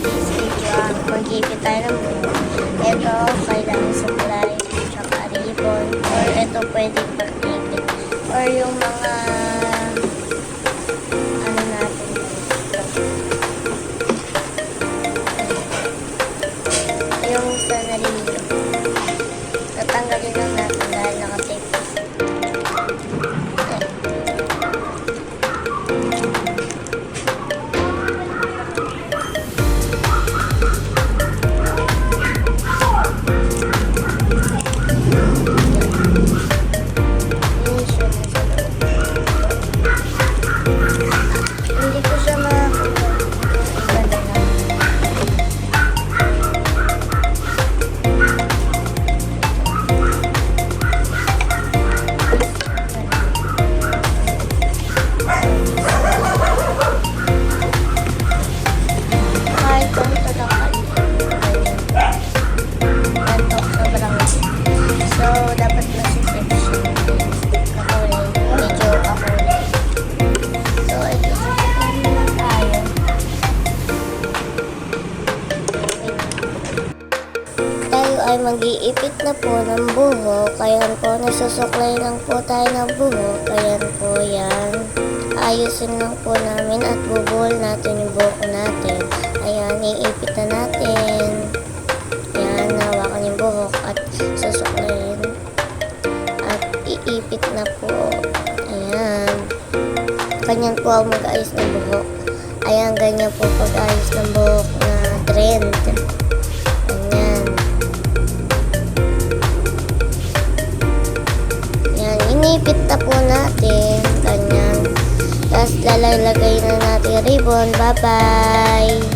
this video, mag-ipit tayo ng buhok. Ito, kailangan supply, tsaka ribbon, or ito pwede pag-ipit. Or yung mga, ano natin dito. Yung sa narilyo. Tatanggalin lang natin dahil nakatape. Hindi ko siya kahit kung tatakan. Gantok sobrang. So, dapat masisip siya. Kakulay. Medyo kakulay. So, ito lang tayo. Tayo ay mag-iipit na po ng buhok. Ayan po, nasusuklay lang po tayo ng buhok. Ayan po yan. Ayusin lang po namin at bubuhol natin yung buhok natin. Ayan, iipit na natin. Ayan, nawakan yung buhok at susuklayin. At iipit na po. Ayan. Ganyan po ako mag-ayos ng buhok. Ayan, ganyan po pag-ayos ng buhok na trend. Ayan. Ayan, inipit na po natin. Ganyan. Tapos lalagay na natin ribbon. Bye-bye!